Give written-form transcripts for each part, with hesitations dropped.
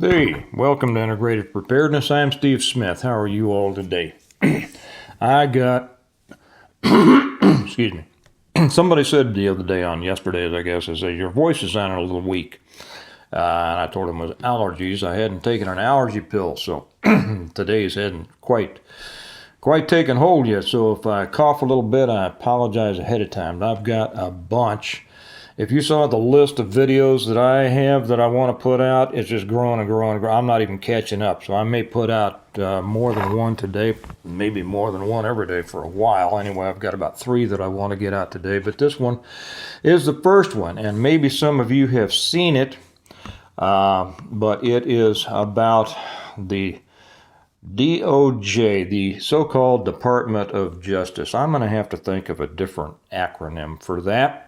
Hey, welcome to Integrated Preparedness. I'm Steve Smith. How are you all today? I got, excuse me, somebody said the other day on yesterday's, I guess, is that your voice is sounding a little weak. And I told him it was allergies. I hadn't taken an allergy pill, so today's hadn't quite taken hold yet. So if I cough a little bit, I apologize ahead of time. I've got a bunch. If you saw the list of videos that I have that I want to put out, it's just growing and growing and growing. I'm not even catching up, so I may put out more than one today, maybe more than one every day for a while. Anyway, I've got about 3 that I want to get out today, but this one is the first one, and maybe some of you have seen it, but it is about the DOJ, the so-called Department of Justice. I'm going to have to think of a different acronym for that.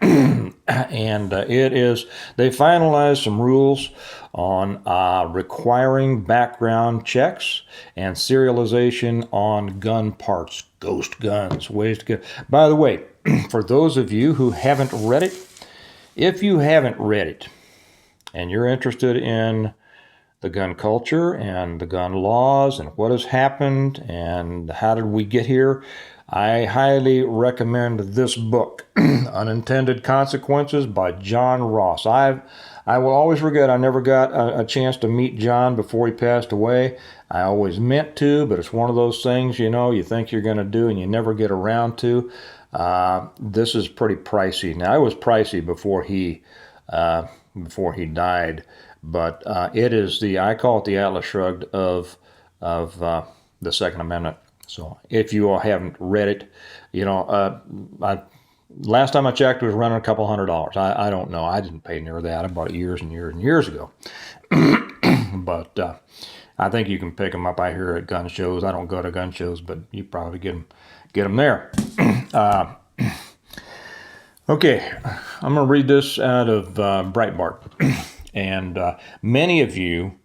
And it is, they finalized some rules on requiring background checks and serialization on gun parts, ghost guns, ways to get. By the way, for those of you who haven't read it, if you haven't read it and you're interested in the gun culture and the gun laws and what has happened and how did we get here, I highly recommend this book, Unintended Consequences by John Ross. I will always regret I never got a chance to meet John before he passed away. I always meant to, but it's one of those things, you think you're going to do and you never get around to. This is pretty pricey. Now, it was pricey before he died. But it is I call it the Atlas Shrugged of the Second Amendment. So if you all haven't read it, last time I checked, it was running a couple $100. I don't know. I didn't pay near that. I bought it years and years and years ago. But I think you can pick them up. I hear at gun shows. I don't go to gun shows, but you probably get them there. Okay, I'm going to read this out of Breitbart. And many of you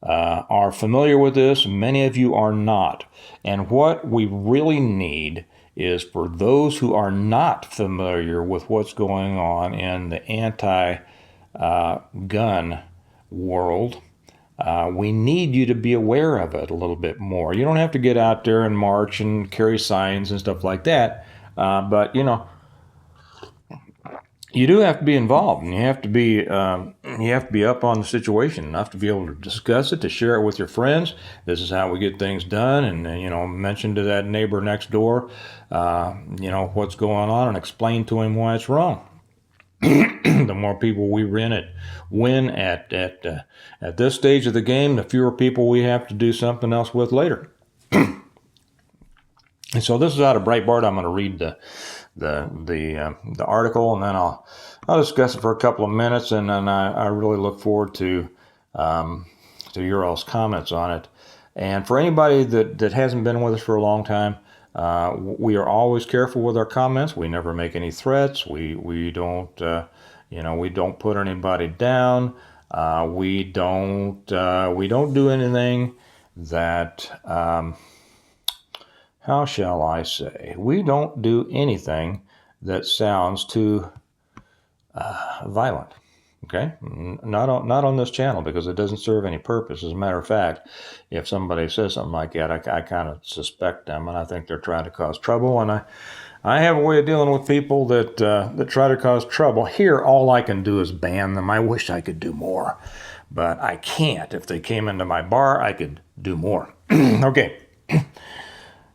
are familiar with this, many of you are not. And what we really need is for those who are not familiar with what's going on in the anti-gun world, we need you to be aware of it a little bit more. You don't have to get out there and march and carry signs and stuff like that, but you do have to be involved, and you have to be up on the situation enough to be able to discuss it, to share it with your friends. This is how we get things done, and mention to that neighbor next door, what's going on, and explain to him why it's wrong. The more people we win at this stage of the game, the fewer people we have to do something else with later. And so this is out of Breitbart. I'm going to read the article, and then I'll discuss it for a couple of minutes, and then I really look forward to your all's comments on it. And for anybody that hasn't been with us for a long time, we are always careful with our comments. We never make any threats. We don't put anybody down. We don't do anything that how shall I say? We don't do anything that sounds too violent. Okay, not on this channel, because it doesn't serve any purpose. As a matter of fact, if somebody says something like that, I kind of suspect them, and I think they're trying to cause trouble. And I have a way of dealing with people that try to cause trouble. Here, all I can do is ban them. I wish I could do more, but I can't. If they came into my bar, I could do more. Okay.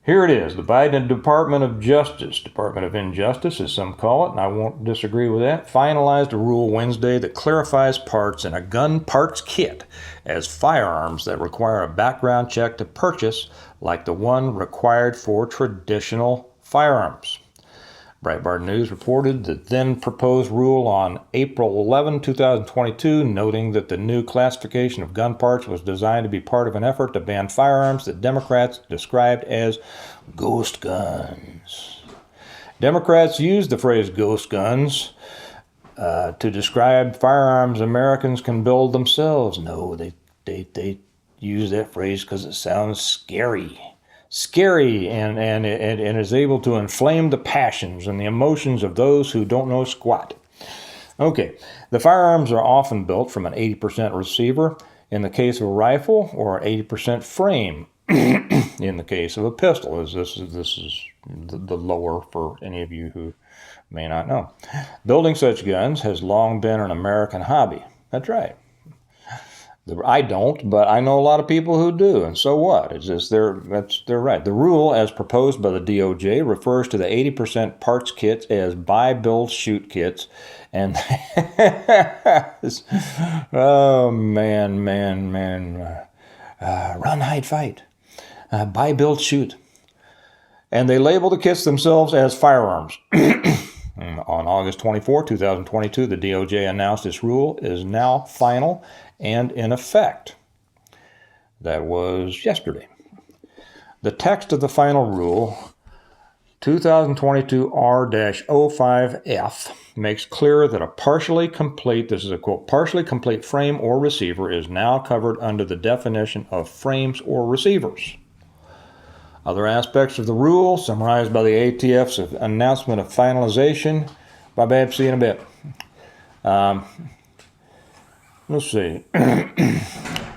Here it is, the Biden Department of Justice, Department of Injustice, as some call it, and I won't disagree with that, finalized a rule Wednesday that clarifies parts in a gun parts kit as firearms that require a background check to purchase, like the one required for traditional firearms. Breitbart News reported the then proposed rule on April 11, 2022, noting that the new classification of gun parts was designed to be part of an effort to ban firearms that Democrats described as ghost guns. Democrats used the phrase ghost guns to describe firearms Americans can build themselves. No, they use that phrase because it sounds scary. And is able to inflame the passions and the emotions of those who don't know squat. Okay, the firearms are often built from an 80% receiver in the case of a rifle, or 80% frame in the case of a pistol. This is the lower for any of you who may not know. Building such guns has long been an American hobby. That's right. I don't, but I know a lot of people who do, and so what? It's just they're right. The rule, as proposed by the DOJ, refers to the 80% parts kits as buy, build, shoot kits, and oh man, run, hide, fight, buy, build, shoot, and they label the kits themselves as firearms. On August 24, 2022, the DOJ announced this rule is now final and in effect. That was yesterday. The text of the final rule, 2022 R-05F, makes clear that a partially complete, this is a quote, partially complete frame or receiver is now covered under the definition of frames or receivers. Other aspects of the rule, summarized by the ATF's announcement of finalization by Babsy in a bit. Let's see.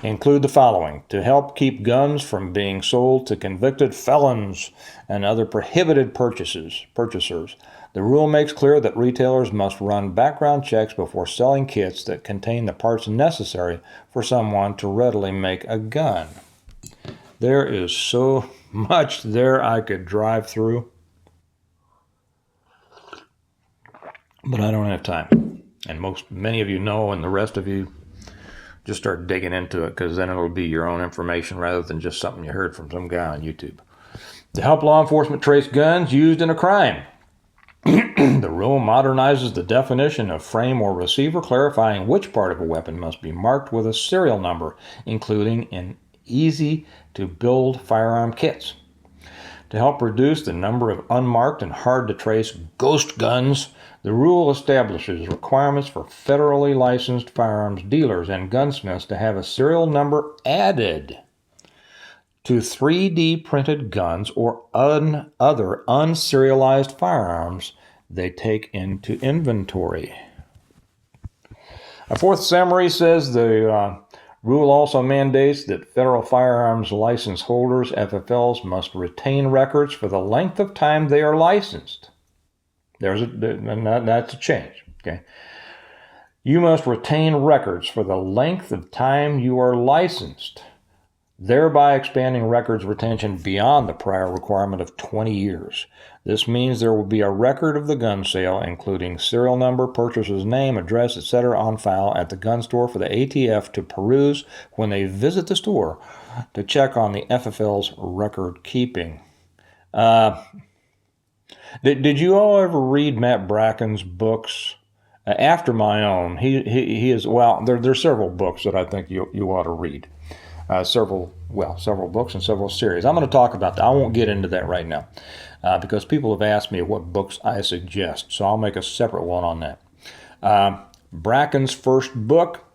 Include the following: to help keep guns from being sold to convicted felons and other prohibited purchasers. The rule makes clear that retailers must run background checks before selling kits that contain the parts necessary for someone to readily make a gun. There is so much there I could drive through, but I don't have time. And many of you know, and the rest of you just start digging into it, because then it'll be your own information rather than just something you heard from some guy on YouTube. To help law enforcement trace guns used in a crime, the rule modernizes the definition of frame or receiver, clarifying which part of a weapon must be marked with a serial number, including in easy-to-build firearm kits. To help reduce the number of unmarked and hard-to-trace ghost guns, the rule establishes requirements for federally licensed firearms dealers and gunsmiths to have a serial number added to 3D printed guns or other unserialized firearms they take into inventory. A fourth summary says the rule also mandates that federal firearms license holders, FFLs, must retain records for the length of time they are licensed. That's a change. Okay, you must retain records for the length of time you are licensed, thereby expanding records retention beyond the prior requirement of 20 years. This means there will be a record of the gun sale, including serial number, purchaser's name, address, etc., on file at the gun store for the ATF to peruse when they visit the store to check on the FFL's record keeping. Did you all ever read Matt Bracken's books? After my own, he is, well, there's several books that I think you ought to read. Several books and several series. I'm going to talk about that. I won't get into that right now because people have asked me what books I suggest, so I'll make a separate one on that. Bracken's first book,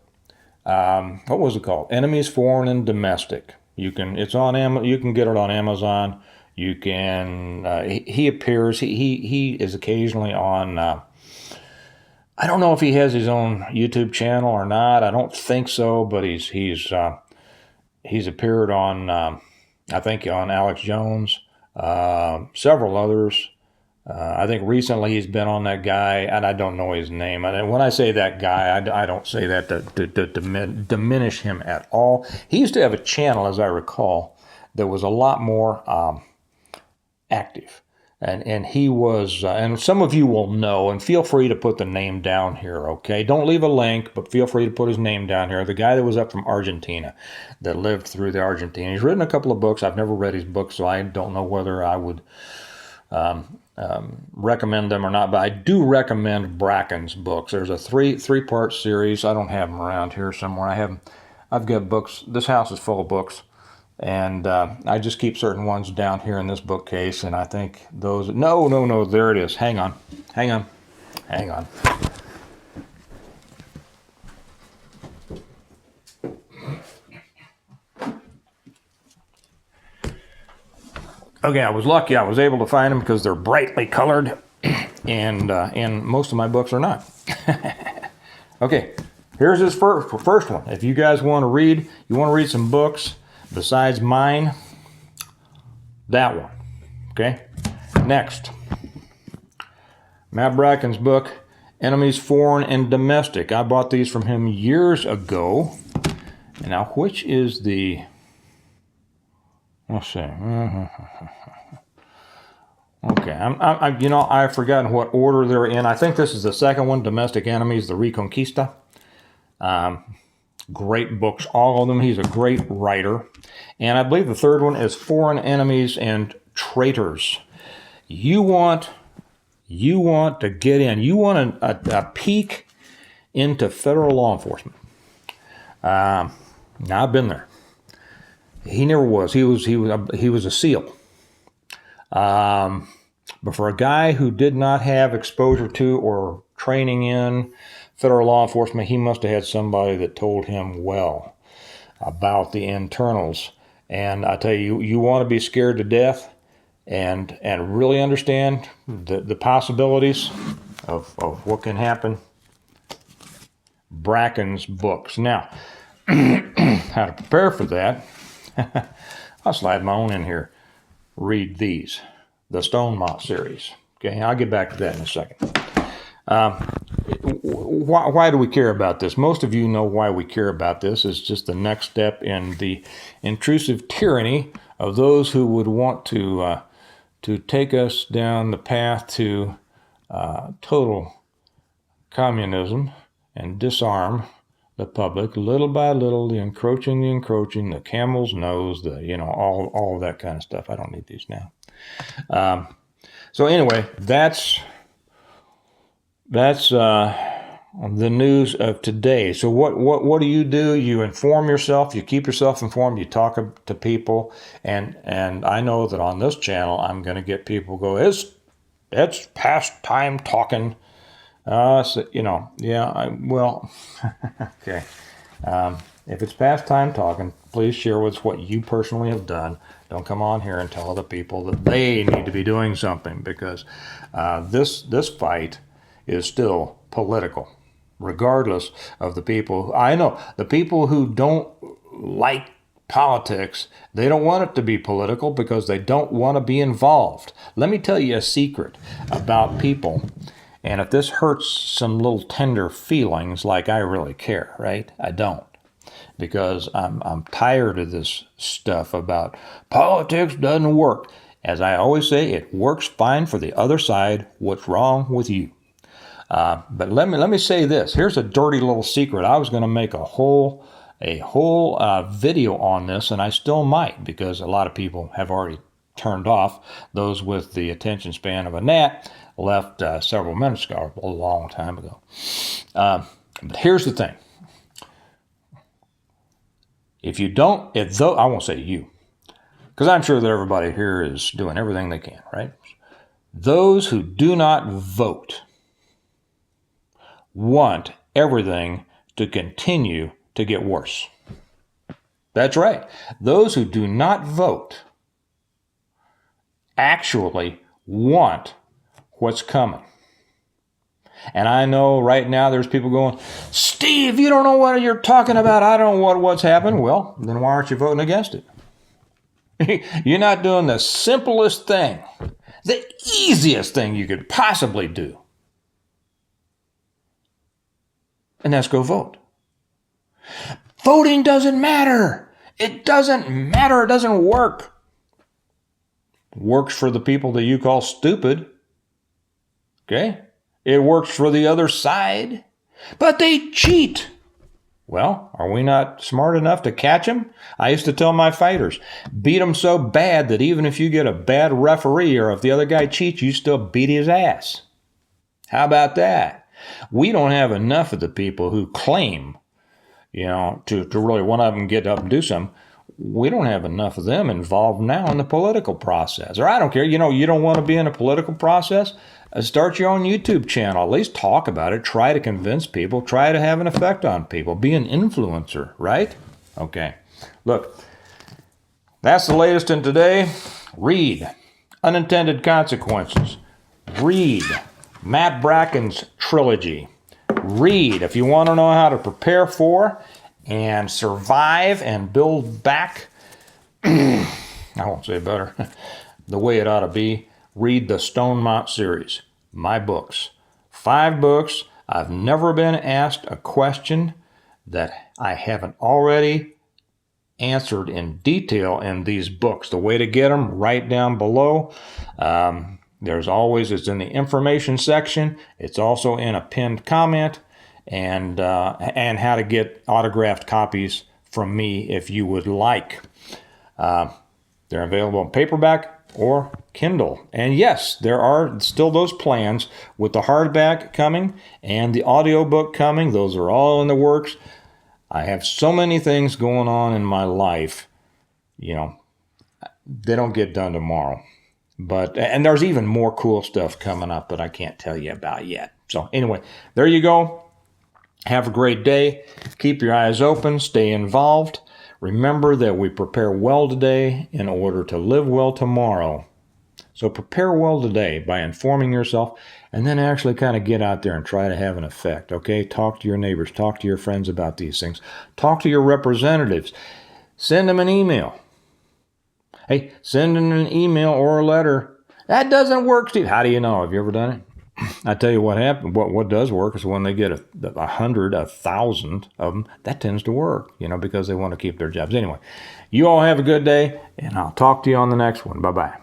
what was it called? Enemies, Foreign and Domestic. It's on you can get it on Amazon. You can. He appears. He is occasionally on. I don't know if he has his own YouTube channel or not. I don't think so, but he's appeared on. I think on Alex Jones, several others. I think recently he's been on that guy, and I don't know his name. When I say that guy, I don't say that to diminish him at all. He used to have a channel, as I recall, that was a lot more active. And he was, and some of you will know, and feel free to put the name down here, okay? Don't leave a link, but feel free to put his name down here. The guy that was up from Argentina, that lived through the Argentina. He's written a couple of books. I've never read his books, so I don't know whether I would recommend them or not, but I do recommend Bracken's books. There's a three-part series. I don't have them around here somewhere. I've got books. This house is full of books. And I just keep certain ones down here in this bookcase, and I think those... No, there it is. Hang on. Okay, I was lucky. I was able to find them because they're brightly colored, and most of my books are not. Okay, here's his first one. If you guys want to read, some books besides mine, that one. Okay? Next. Matt Bracken's book, Enemies Foreign and Domestic. I bought these from him years ago. And now, which is the... Let's see. Okay, I've forgotten what order they're in. I think this is the second one, Domestic Enemies, the Reconquista. Great books, all of them. He's a great writer. And I believe the third one is Foreign Enemies and Traitors. You want to get in. You want a peek into federal law enforcement. Now, I've been there. He never was. He was a SEAL. But for a guy who did not have exposure to or training in federal law enforcement, he must have had somebody that told him well about the internals. And I tell you, you want to be scared to death and really understand the possibilities of what can happen. Bracken's books. Now, how to prepare for that, I'll slide my own in here. Read these, the Stone Moth series. Okay, I'll get back to that in a second. Why do we care about this? Most of you know why we care about this. It's just the next step in the intrusive tyranny of those who would want to take us down the path to total communism and disarm the public little by little, the encroaching, the camel's nose, all of that kind of stuff. I don't need these now. So anyway, that's the news of today. So what do? You inform yourself, you keep yourself informed, you talk to people, and I know that on this channel I'm going to get people go, it's past time talking. Okay. If it's past time talking, please share with us what you personally have done. Don't come on here and tell other people that they need to be doing something, because this fight is still political, regardless of the people. I know the people who don't like politics, they don't want it to be political because they don't want to be involved. Let me tell you a secret about people. And if this hurts some little tender feelings, like I really care, right? I don't. Because I'm tired of this stuff about politics doesn't work. As I always say, it works fine for the other side. What's wrong with you? But let me say this. Here's a dirty little secret. I was going to make a whole video on this, and I still might, because a lot of people have already turned off. Those with the attention span of a gnat left several minutes ago, a long time ago. But here's the thing. I won't say you, because I'm sure that everybody here is doing everything they can, right? Those who do not vote want everything to continue to get worse. That's right. Those who do not vote actually want what's coming. And I know right now there's people going, Steve, you don't know what you're talking about. I don't know what's happened. Well, then why aren't you voting against it? You're not doing the simplest thing, the easiest thing you could possibly do. And that's go vote. Voting doesn't matter. It doesn't matter. It doesn't work. It works for the people that you call stupid. Okay? It works for the other side. But they cheat. Well, are we not smart enough to catch them? I used to tell my fighters, beat them so bad that even if you get a bad referee or if the other guy cheats, you still beat his ass. How about that? We don't have enough of the people who claim, to really one of them get up and do something. We don't have enough of them involved now in the political process. Or I don't care, you don't want to be in a political process? Start your own YouTube channel. At least talk about it. Try to convince people. Try to have an effect on people. Be an influencer, right? Okay. Look, that's the latest in today. Read Unintended Consequences. Read Matt Bracken's trilogy. read. If you want to know how to prepare for and survive and build back, I won't say better, the way it ought to be, read the Stonemont series, my books. 5 books. I've never been asked a question that I haven't already answered in detail in these books. The way to get them, right down below. There's always, it's in the information section. It's also in a pinned comment, and how to get autographed copies from me if you would like. They're available in paperback or Kindle. And yes, there are still those plans with the hardback coming and the audiobook coming. Those are all in the works. I have so many things going on in my life, you know, they don't get done tomorrow. And there's even more cool stuff coming up that I can't tell you about yet. So anyway, there you go. Have a great day. Keep your eyes open. Stay involved. Remember that we prepare well today in order to live well tomorrow. So prepare well today by informing yourself, and then actually kind of get out there and try to have an effect, okay? Talk to your neighbors. Talk to your friends about these things. Talk to your representatives. Send them an email. Hey, send them an email or a letter. That doesn't work, Steve. How do you know? Have you ever done it? I tell you what happened. What does work is when they get 100, 1,000 of them, that tends to work, because they want to keep their jobs. Anyway, you all have a good day, and I'll talk to you on the next one. Bye-bye.